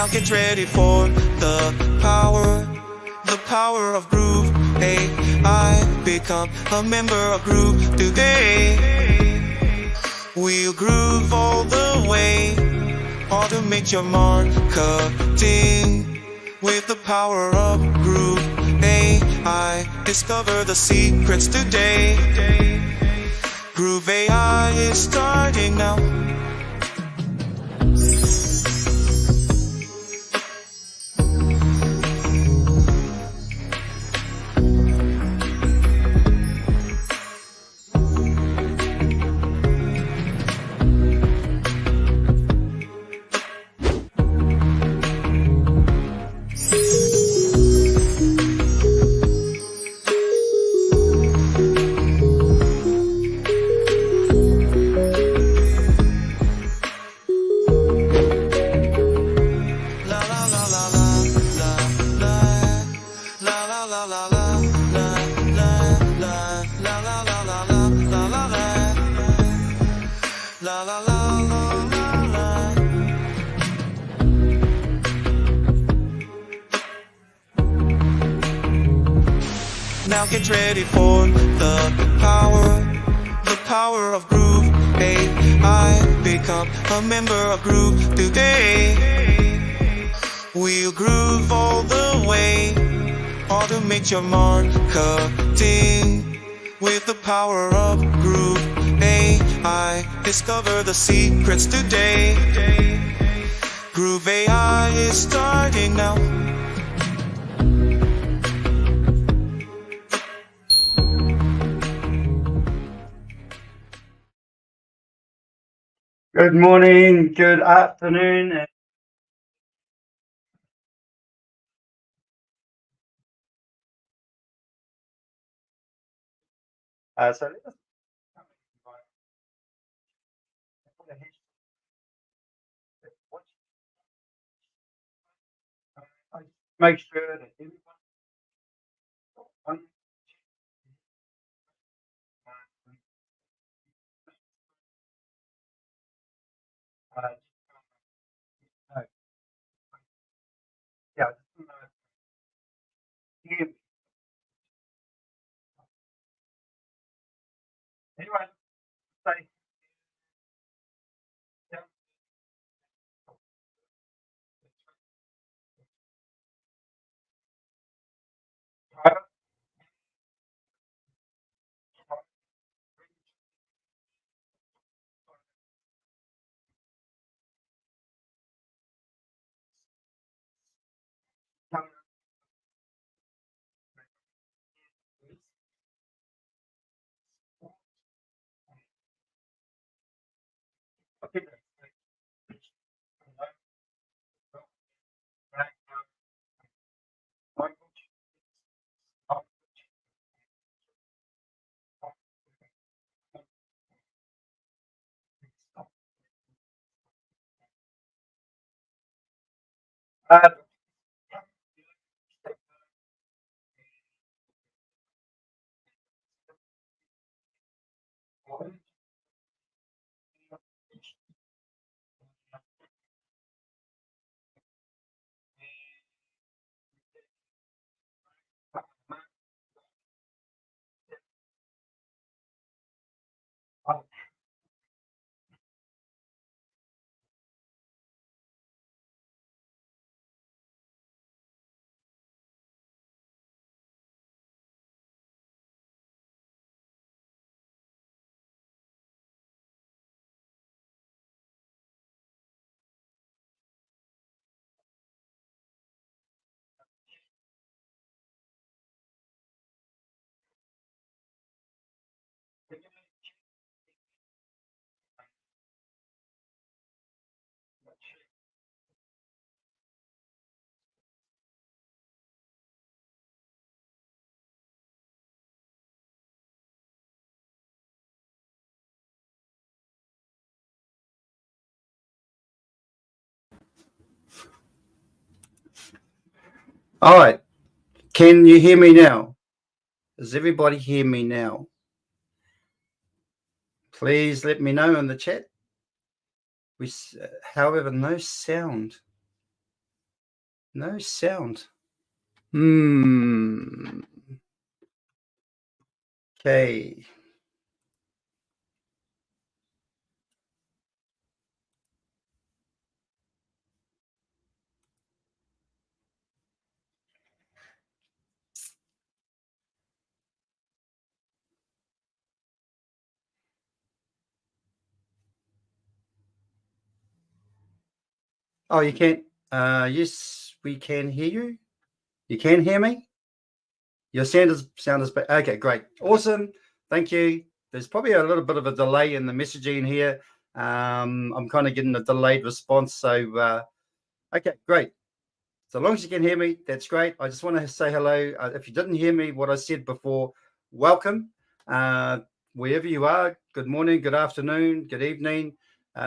Now get ready for the power of Groove.AI. Become a member of Groove today. We'll groove all the way. Automate your marketing with the power of Groove.AI. Discover the secrets today. Groove.AI is starting now. Now get ready for the power of Groove.AI. Become a member of Groove today. We'll groove all the way. Automate your marketing with the power of Groove.AI. Discover the secrets today. Groove.AI is starting now. Good morning, good afternoon. So let's make sure that everyone yeah, hear me. Anyone say yeah, private? Okay. All right. Can you hear me now? Does everybody hear me now? Please let me know in the chat. However, no sound. No sound. Okay. Oh, you can't. Yes, we can hear you. You can hear me. Your sound is okay. Great, awesome. Thank you. There's probably a little bit of a delay in the messaging here. I'm kind of getting a delayed response. So, okay, great. So long as you can hear me, that's great. I just want to say hello. If you didn't hear me, what I said before, welcome. Uh, Wherever you are, good morning, good afternoon, good evening,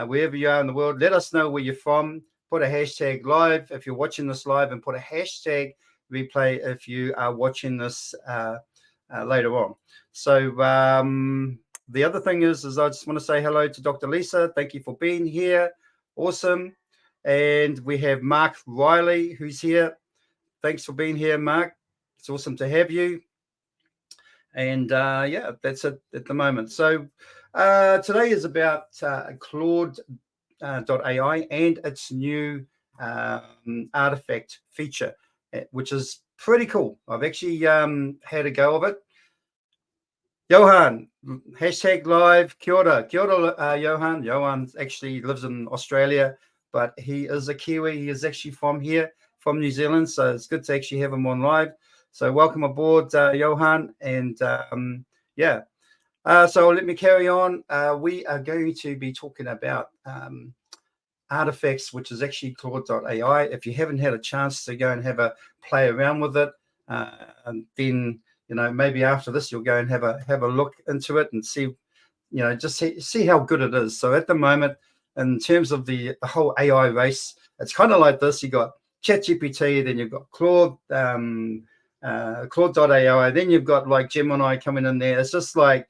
wherever you are in the world, let us know where you're from. Put a hashtag live if you're watching this live, and put a hashtag replay if you are watching this later on. So the other thing is I just want to say hello to Dr. Lisa. Thank you for being here. Awesome. And we have Mark Riley, who's here. Thanks for being here, Mark. It's awesome to have you. And yeah, that's it at the moment. So today is about Claude.ai and its new artifact feature, which is pretty cool. I've actually had a go of it. Johan, hashtag live. Kia ora, Johan. Johan actually lives in Australia, but he is a Kiwi. He is actually from here, from New Zealand. So it's good to actually have him on live. So welcome aboard, Johan. And yeah, so let me carry on. We are going to be talking about artifacts, which is actually Claude.ai. If you haven't had a chance to go and have a play around with it, then maybe after this you'll go and have a look into it and see, just see how good it is. So at the moment, in terms of the whole AI race, it's kind of like this. You got ChatGPT, then you've got Claude.ai, then you've got like Gemini coming in there. It's just like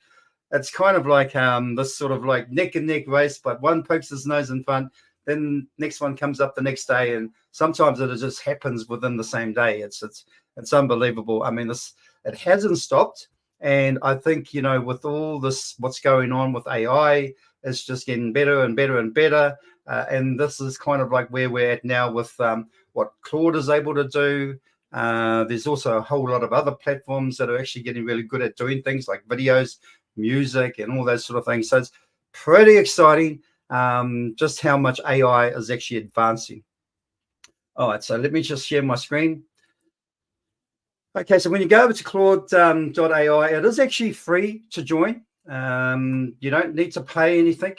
it's kind of like this sort of like neck and neck race, but one pokes his nose in front, then next one comes up the next day, and sometimes it just happens within the same day. It's unbelievable. I mean, it hasn't stopped, and I think with all this what's going on with AI, it's just getting better and better and better. And this is kind of like where we're at now with what Claude is able to do. There's also a whole lot of other platforms that are actually getting really good at doing things like videos, music, and all those sort of things. So it's pretty exciting just how much AI is actually advancing. All right, so let me just share my screen. Okay, so when you go over to Claude.ai, it is actually free to join. You don't need to pay anything.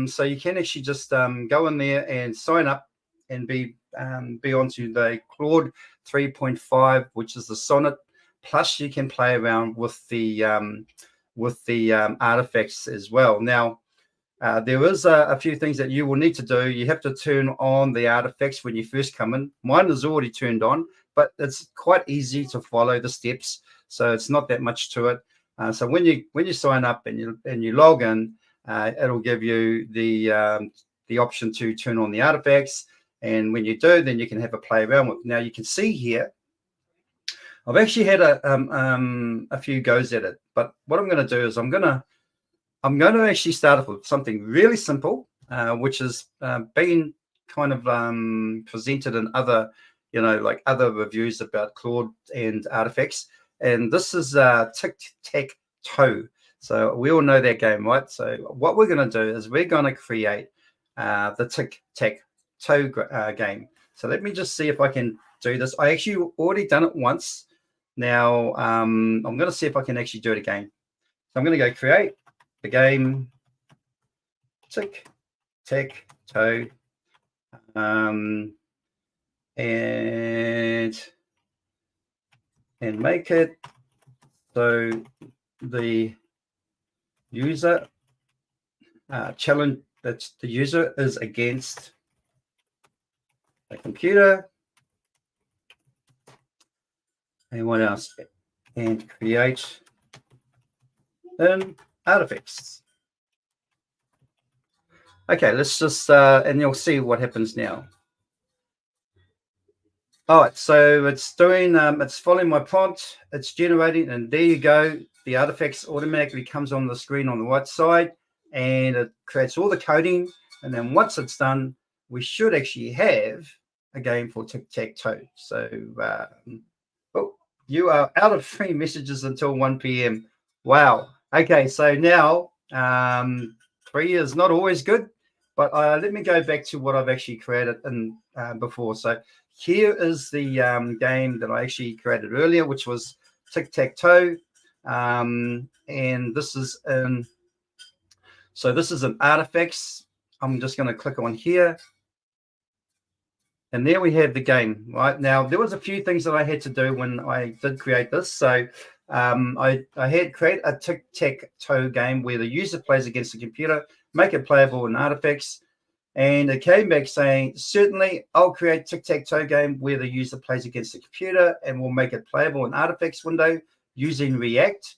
So you can actually just go in there and sign up and be onto the Claude 3.5, which is the Sonnet. Plus, you can play around with the artifacts as well. Now, there is a few things that you will need to do. You have to turn on the artifacts when you first come in. Mine is already turned on, but it's quite easy to follow the steps, so it's not that much to it. So when you sign up and you log in, it'll give you the option to turn on the artifacts, and when you do, then you can have a play around with. Now you can see here, I've actually had a few goes at it, but what I'm going to do is I'm going to actually start off with something really simple, which has been kind of presented in other, like other reviews about Claude and artifacts. And this is tic-tac-toe. So we all know that game, right? So what we're going to do is we're going to create the tic-tac-toe game. So let me just see if I can do this. I actually already done it once. Now I'm going to see if I can actually do it again. So I'm going to go create the game tic-tac-toe, and make it so the user challenge, that's the user is against the computer. And what else? And create an artifacts. Okay, let's just and you'll see what happens now. All right, so it's doing, it's following my prompt, it's generating, and there you go. The artifacts automatically comes on the screen on the right side, and it creates all the coding. And then once it's done, we should actually have a game for tic-tac-toe. So, oh, you are out of free messages until 1 p.m. Wow. Okay, so now 3 is not always good, but let me go back to what I've actually created in before. So here is the game that I actually created earlier, which was tic-tac-toe. And this is in, so this is an artifacts. I'm just going to click on here. And there we have the game. Right now, there was a few things that I had to do when I did create this. So I had create a tic-tac-toe game where the user plays against the computer, make it playable in artifacts. And it came back saying, certainly, I'll create tic-tac-toe game where the user plays against the computer and we'll make it playable in artifacts window using React.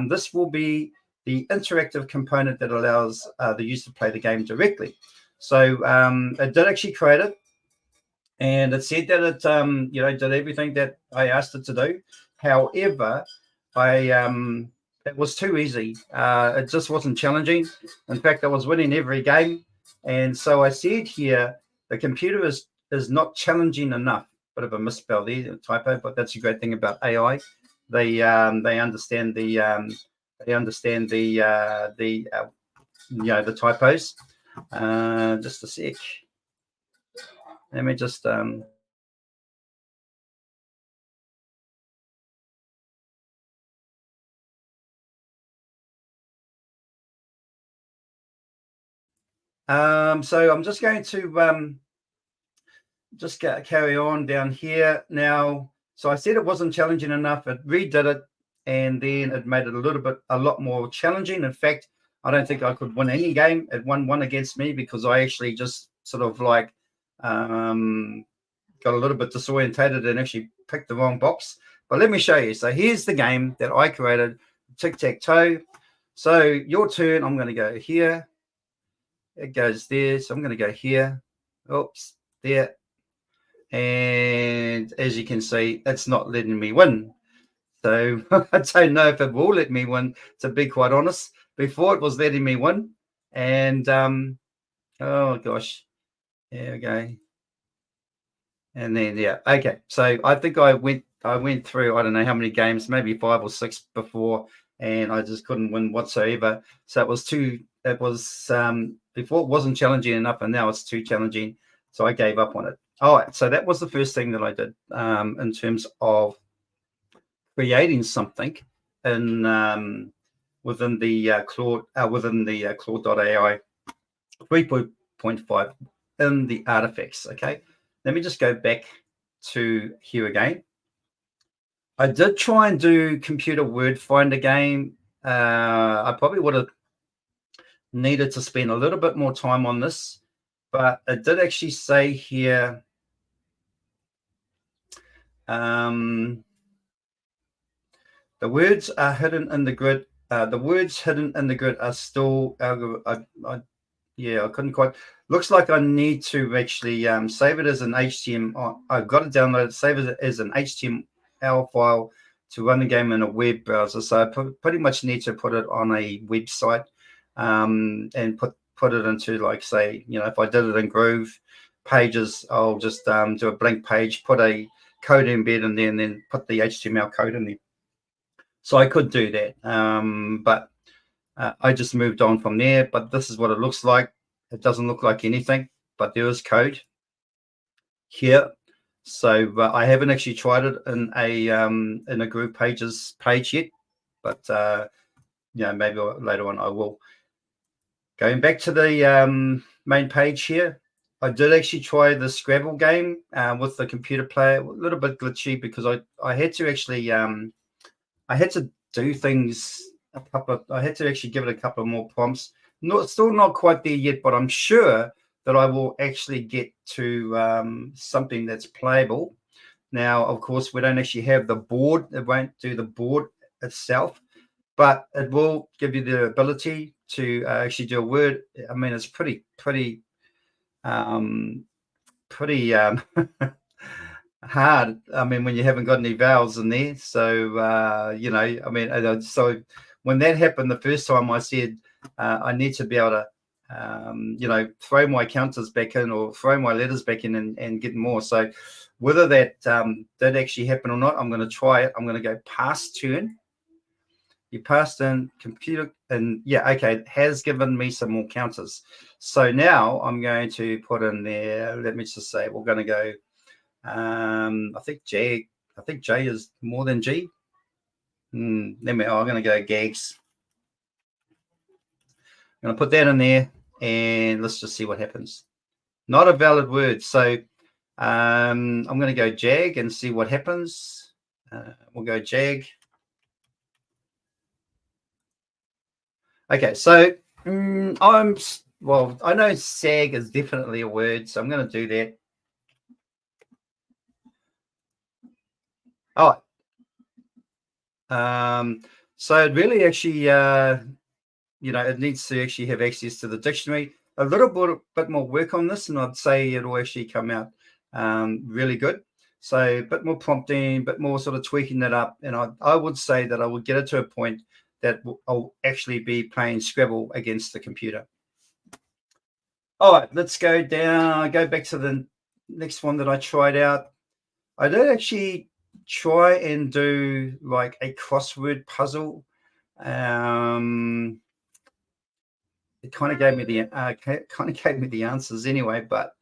This will be the interactive component that allows the user to play the game directly. So it did actually create it. And it said that it, did everything that I asked it to do. However, it was too easy. It just wasn't challenging. In fact, I was winning every game. And so I said here, the computer is not challenging enough. Bit of a misspell there, a typo, but that's a great thing about AI. They understand the the typos. Just a sec. Let me just so I'm just going to just carry on down here now. So I said it wasn't challenging enough. It redid it, and then it made it a lot more challenging. In fact, I don't think I could win any game. It won one against me because I actually just sort of like got a little bit disorientated and actually picked the wrong box. But let me show you. So here's the game that I created, tic-tac-toe. So your turn. I'm going to go here. It goes there. So I'm going to go here. Oops, there. And as you can see, it's not letting me win. So I don't know if it will let me win, to be quite honest. Before it was letting me win. And oh gosh, there we go. And then okay. So I think I went through, I don't know how many games, maybe 5 or 6 before, and I just couldn't win whatsoever. So it was before it wasn't challenging enough, and now it's too challenging. So I gave up on it. All right. So that was the first thing that I did in terms of creating something in within the Claude.AI 3.5 in the artifacts. Okay. Let me just go back to here again. I did try and do computer word find again. I probably would have needed to spend a little bit more time on this, but it did actually say here the words are hidden in the grid. The words hidden in the grid are still I couldn't quite. Looks like I need to actually save it as an HTML. I've got to download it, save it as an HTML file to run the game in a web browser. So I pretty much need to put it on a website and put it into, like, say, if I did it in Groove pages, I'll just do a blank page, put a code embed in there, and then put the HTML code in there. So I could do that, but I just moved on from there. But this is what it looks like. It doesn't look like anything, but there is code here. So I haven't actually tried it in a Groove pages page yet, but maybe later on I will. Going back to the main page here, I did actually try the Scrabble game with the computer player. A little bit glitchy because I had to actually I had to do things I had to actually give it a couple of more prompts. Still not quite there yet, but I'm sure that I will actually get to something that's playable. Now, of course, we don't actually have the board. It won't do the board itself, but it will give you the ability to actually do a word. I mean, it's pretty hard. I mean, when you haven't got any vowels in there. So, you know, I mean, so when that happened the first time, I said, I need to be able to, you know, throw my counters back in or throw my letters back in and get more. So whether that did actually happen or not, I'm going to try it. I'm going to go past turn. You passed in computer, and yeah, okay, it has given me some more counters. So now I'm going to put in there, let me just say, we're going to go, I think J is more than G. I'm going to go gags. I'm going to put that in there, and let's just see what happens. Not a valid word. So I'm going to go jag and see what happens. We'll go jag. Okay, so I know sag is definitely a word, so I'm going to do that. Oh, so it really actually, you know, it needs to actually have access to the dictionary. A little bit more work on this, and I'd say it'll actually come out really good. So a bit more prompting, a bit more sort of tweaking that up, and I would say that I would get it to a point that I'll actually be playing Scrabble against the computer. All right, let's go down. Go back to the next one that I tried out. I did actually try and do like a crossword puzzle. It kind of gave me the answers anyway, but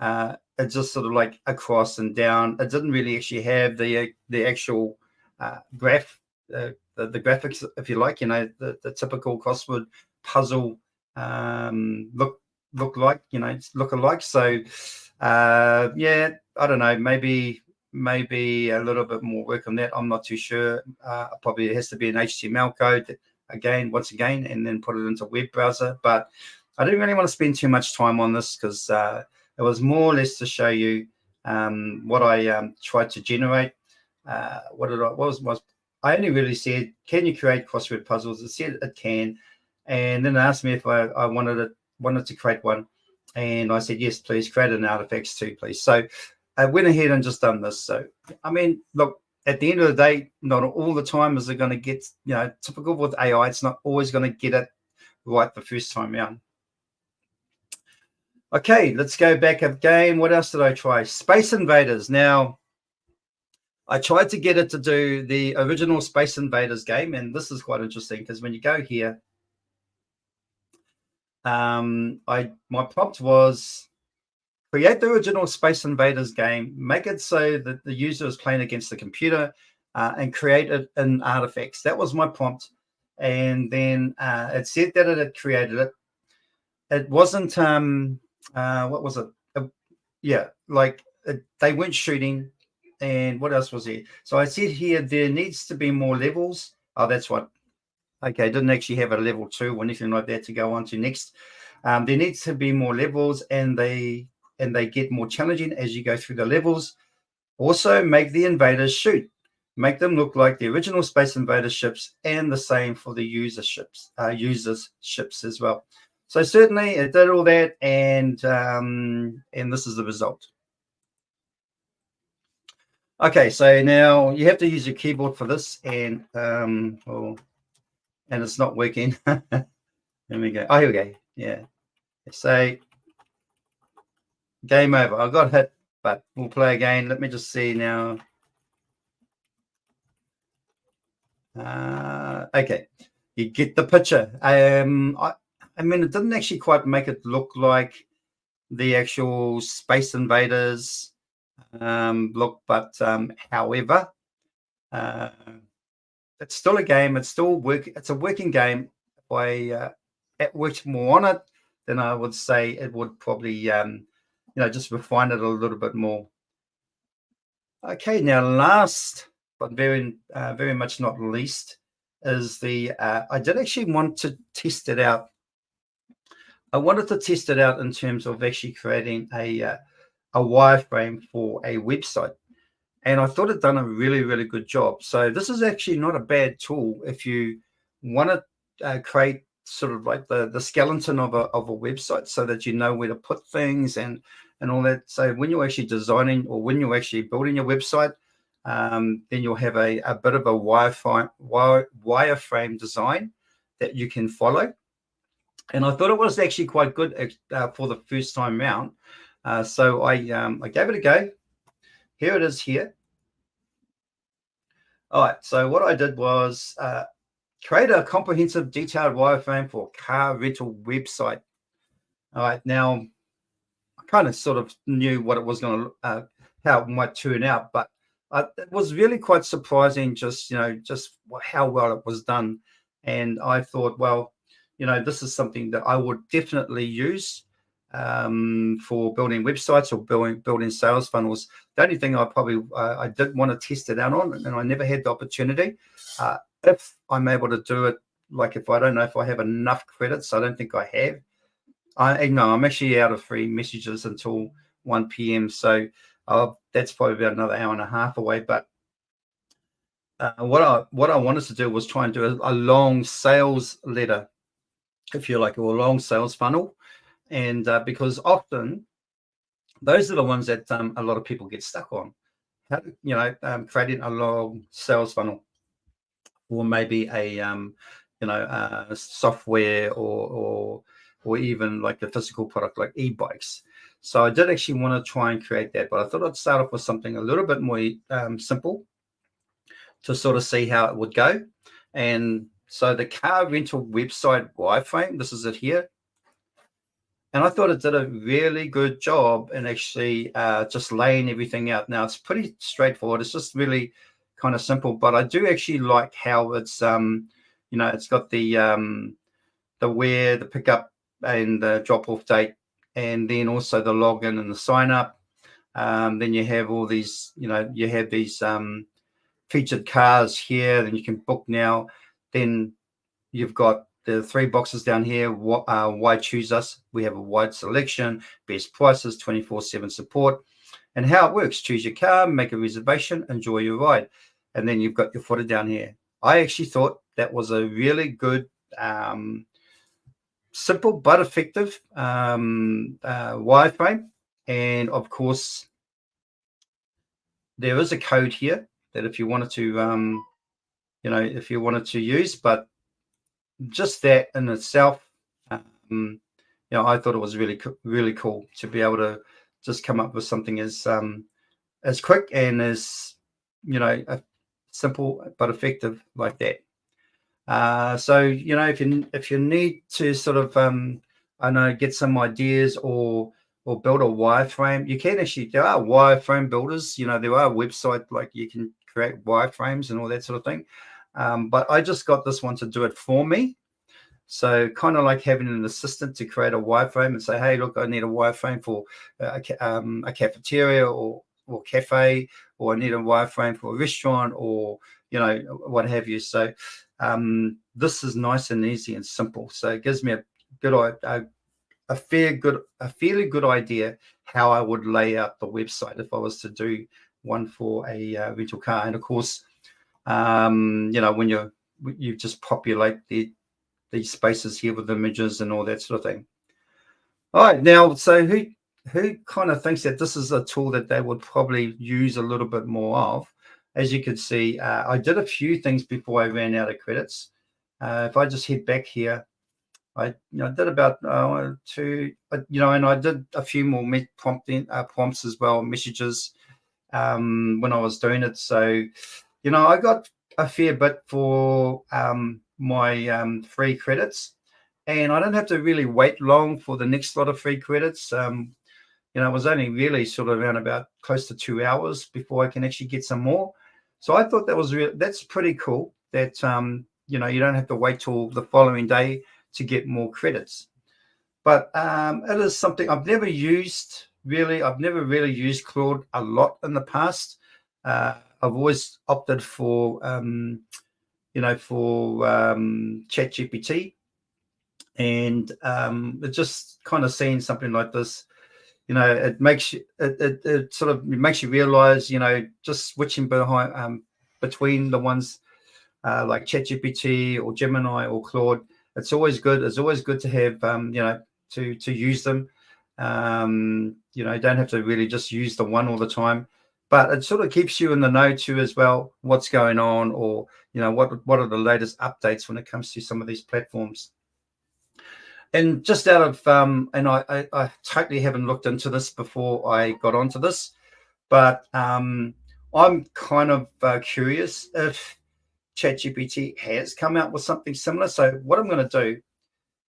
it just sort of like across and down. It didn't really actually have the actual graph, the graphics, if you like. You know, the typical crossword puzzle look like, you know, look alike. So yeah, I don't know, maybe a little bit more work on that. I'm not too sure. Probably it has to be an HTML code once again, and then put it into a web browser. But I didn't really want to spend too much time on this because it was more or less to show you what I tried to generate. What was I only really said, can you create crossword puzzles? It said it can, and then it asked me if I wanted to create one, and I said yes, please create an artifacts too, please. So I went ahead and just done this. So I mean, look, at the end of the day, not all the time is it going to get, you know, typical with AI. It's not always going to get it right the first time out. Okay, let's go back again. What else did I try? Space Invaders. Now, I tried to get it to do the original Space Invaders game, and this is quite interesting because when you go here, my prompt was create the original Space Invaders game, make it so that the user is playing against the computer, and create it in artifacts. That was my prompt, and then it said that it had created it. It wasn't what was it? Yeah, like they weren't shooting. And what else was there? So I said here there needs to be more levels. Oh, that's what. Okay, didn't actually have a level 2 or anything like that to go on to next. There needs to be more levels, and they get more challenging as you go through the levels. Also, make the invaders shoot. Make them look like the original Space Invaders ships, and the same for the users ships as well. So certainly it did all that, and this is the result. Okay, so now you have to use your keyboard for this, and it's not working. There we go. Oh, here we go. Yeah. Say game over. I got hit, but we'll play again. Let me just see now. Okay, you get the picture. I mean, it didn't actually quite make it look like the actual Space Invaders look, but however, it's still a game. It's still It's a working game. If I worked more on it, then I would say it would probably, you know, just refine it a little bit more. Okay, now last but very much not least is the I did actually want to test it out. I wanted to test it out in terms of actually creating a wireframe for a website, and I thought it done a really good job. So this is actually not a bad tool if you want to create sort of like the skeleton of a website, so that you know where to put things and all that. So when you're actually designing, or when you're actually building your website, then you'll have a bit of a wireframe design that you can follow. And I thought it was actually quite good for the first time round. So I gave it a go. Here it is here. All right, so what I did was create a comprehensive detailed wireframe for car rental website. All right, now I kind of sort of knew what it was going to, how it might turn out, but it was really quite surprising, just how well it was done. And I thought, well, this is something that I would definitely use for building websites or building sales funnels. The only thing I did want to test it out on, and I never had the opportunity. If I'm able to do it, like if I don't know if I have enough credits, I don't think I have. I'm actually out of free messages until 1 p.m. So that's probably about another hour and a half away. But what I wanted to do was try and do a long sales letter, if you like, or a long sales funnel. And because often those are the ones that a lot of people get stuck on. Creating a long sales funnel, or maybe a software, or even like a physical product like e-bikes. So I did actually want to try and create that, but I thought I'd start off with something a little bit more simple to sort of see how it would go. And so the car rental website wireframe, this is it here. And I thought it did a really good job in actually just laying everything out. Now, it's pretty straightforward. It's just really kind of simple, but I do actually like how it's, it's got the where, the pickup, and the drop-off date, and then also the login and the sign-up. Then you have all these, you have these featured cars here, then you can book now. Then you've got the 3 boxes down here. Why choose us? We have a wide selection, best prices, 24/7 support, and how it works. Choose your car, make a reservation, enjoy your ride. And then you've got your footer down here. I actually thought that was a really good, simple but effective wireframe. And of course, there is a code here that if you wanted to, if you wanted to use, but just that in itself, I thought it was really, really cool to be able to just come up with something as quick and as simple but effective like that. So if you need to sort of get some ideas or build a wireframe, you can actually, there are wireframe builders. There are websites like you can create wireframes and all that sort of thing. But I just got this one to do it for me. So kind of like having an assistant to create a wireframe and say, hey, look, I need a wireframe for a cafeteria or cafe, or I need a wireframe for a restaurant, or what have you. So this is nice and easy and simple. So it gives me a fairly good idea how I would lay out the website if I was to do one for a rental car. And of course, when you just populate these spaces here with images and all that sort of thing. All right, now, so who kind of thinks that this is a tool that they would probably use a little bit more of? As you can see, I did a few things before I ran out of credits. If I just head back here, I did about 2, and I did a few more prompts as well, messages when I was doing it. So, I got a fair bit for my free credits, and I don't have to really wait long for the next lot of free credits. It was only really sort of around about close to 2 hours before I can actually get some more. So I thought that's pretty cool that you don't have to wait till the following day to get more credits. But it is something I've never used really. I've never really used Claude a lot in the past. I've always opted for ChatGPT, and it just kind of seeing something like this, it makes you, it sort of makes you realize, just switching between the ones like ChatGPT or Gemini or Claude, it's always good. It's always good to have, to use them. Don't have to really just use the one all the time, but it sort of keeps you in the know too as well, what's going on, or what are the latest updates when it comes to some of these platforms. And just out of and I totally haven't looked into this before I got onto this, but I'm kind of curious if ChatGPT has come out with something similar. So what I'm going to do,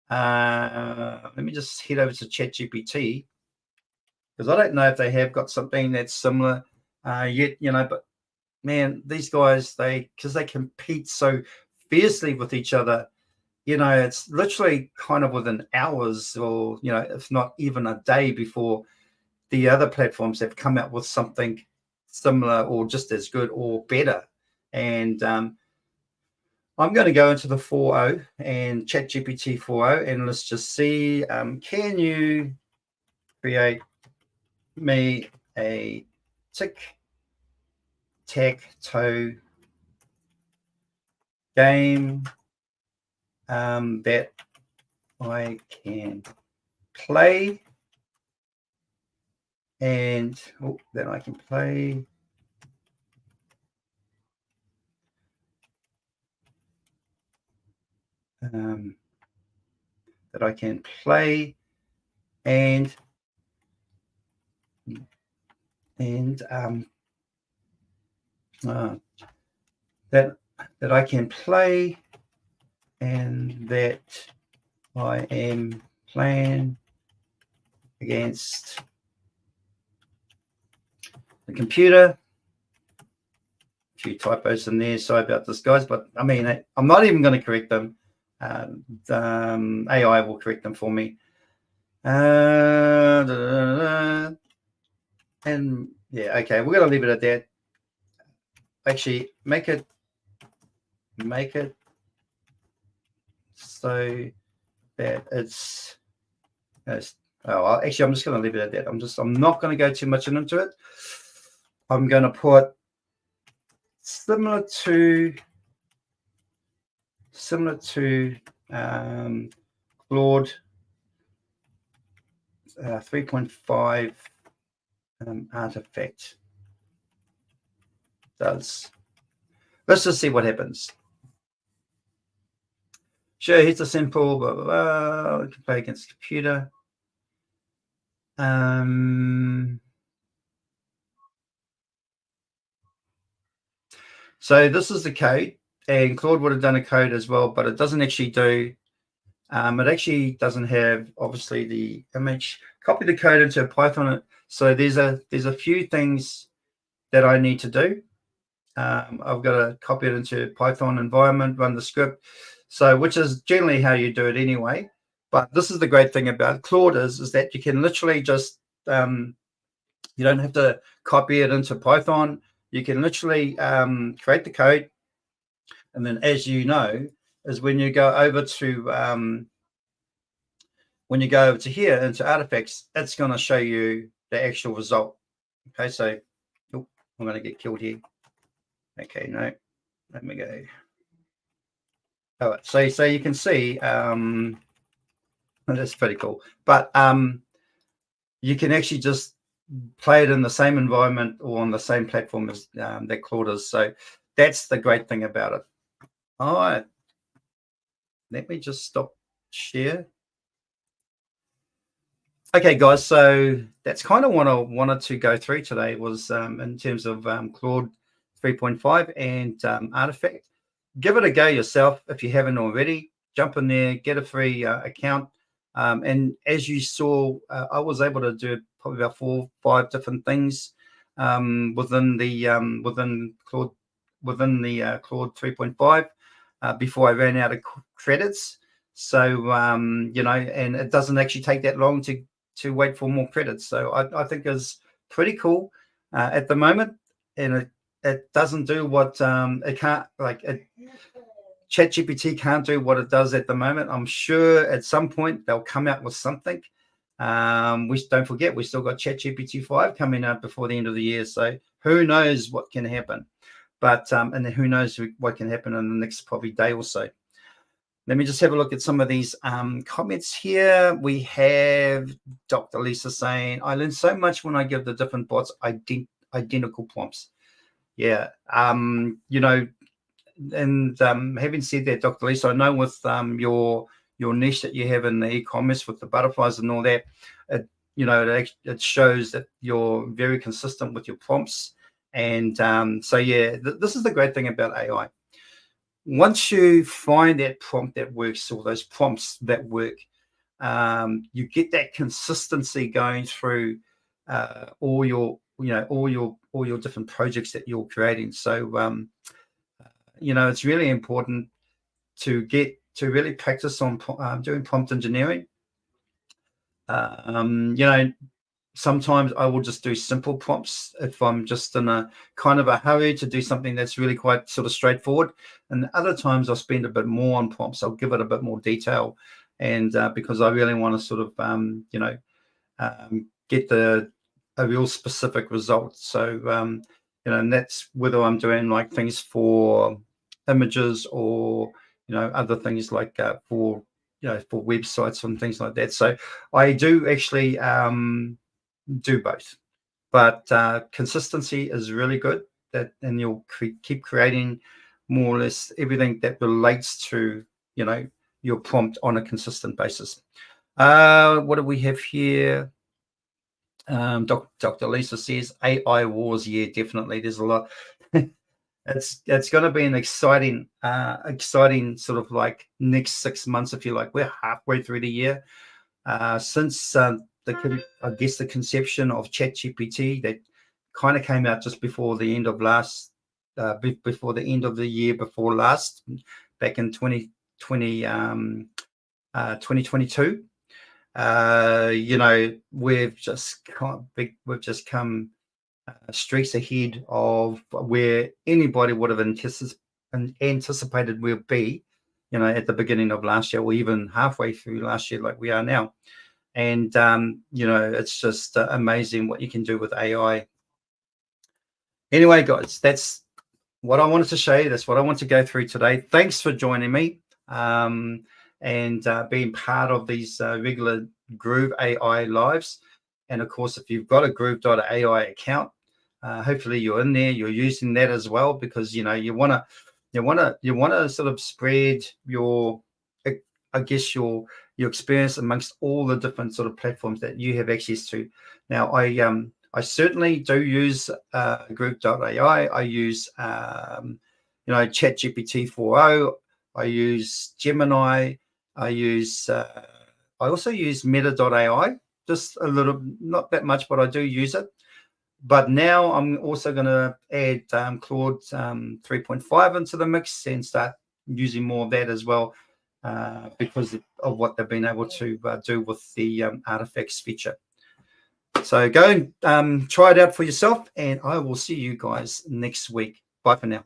let me just head over to ChatGPT, because I don't know if they have got something that's similar yet, but man, these guys, because they compete so fiercely with each other, it's literally kind of within hours, or, if not even a day, before the other platforms have come out with something similar or just as good or better. And I'm going to go into the 4.0 and ChatGPT 4.0, and let's just see, can you create me a tic-tac-toe game that I can play, and that I can play that I can play and that I can play, and that I am playing against the computer. A few typos in there, sorry about this, guys, but I mean, I'm not even going to correct them. AI will correct them for me. And yeah, okay, we're going to leave it at that. Actually, make it so that it's actually, I'm just going to leave it at that. I'm not going to go too much into it. I'm going to put similar to Claude 3.5 artifact does. Let's just see what happens. Sure, here's a simple blah blah blah. We can play against the computer. So this is the code, and Claude would have done a code as well, but it doesn't actually do. It actually doesn't have, obviously, the image. Copy the code into Python. So there's a few things that I need to do. I've got to copy it into Python environment, run the script. So, which is generally how you do it anyway. But this is the great thing about Claude is that you can literally just, you don't have to copy it into Python. You can literally create the code. And then, as you know, is when you go over to here into artifacts, it's going to show you the actual result. Okay, so I'm going to get killed here. Okay, no, let me go. All right, so you can see that's pretty cool. But you can actually just play it in the same environment or on the same platform as that Claude is. So that's the great thing about it. All right, let me just stop share. Okay, guys, so that's kind of what I wanted to go through today, was in terms of Claude 3.5 and Artifact. Give it a go yourself if you haven't already. Jump in there, get a free account. And as you saw, I was able to do probably about 4 or 5 different things within Claude 3.5 before I ran out of credits. So and it doesn't actually take that long to wait for more credits. So I think is pretty cool at the moment, and it doesn't do what it can't, ChatGPT can't do what it does at the moment. I'm sure at some point they'll come out with something. We don't forget, we still got ChatGPT 5 coming out before the end of the year. So who knows what can happen? But and then who knows what can happen in the next probably day or so. Let me just have a look at some of these comments here. We have Dr. Lisa saying, I learned so much when I give the different bots identical prompts. Yeah. You know, and having said that, Dr. Lisa, I know with your niche that you have in the e-commerce with the butterflies and all that, it shows that you're very consistent with your prompts. And so, yeah, this is the great thing about AI. Once you find that prompt that works, or those prompts that work, you get that consistency going through all your different projects that you're creating. So it's really important to really practice on doing prompt engineering. Sometimes I will just do simple prompts if I'm just in a kind of a hurry to do something that's really quite sort of straightforward. And other times I'll spend a bit more on prompts. I'll give it a bit more detail, and because I really want to sort of get a real specific result. So and that's whether I'm doing like things for images or other things like for websites and things like that. So I do actually do both, but consistency is really good. And you'll keep creating more or less everything that relates to your prompt on a consistent basis. What do we have here? Dr. Lisa says AI wars. Yeah, definitely. There's a lot. It's going to be an exciting sort of like next 6 months, if you like. We're halfway through the year. Since I guess the conception of ChatGPT that kind of came out just before the end of before the end of the year before last, back in 2022. We've just come streaks ahead of where anybody would have anticipated we'll be, at the beginning of last year, or even halfway through last year, like we are now. And it's just amazing what you can do with AI. Anyway, guys, that's what I wanted to show you. That's what I want to go through today. Thanks for joining me and being part of these regular Groove.AI lives. And of course, if you've got a Groove.AI account, hopefully you're in there, you're using that as well, because you want to sort of spread your experience amongst all the different sort of platforms that you have access to. Now, I certainly do use Groove.AI. I use ChatGPT 4.0. I use Gemini. I also use Meta.ai, just a little, not that much, but I do use it. But now I'm also going to add Claude 3.5 into the mix and start using more of that as well, because of what they've been able to do with the artifacts feature. So go and try it out for yourself, and I will see you guys next week. Bye for now.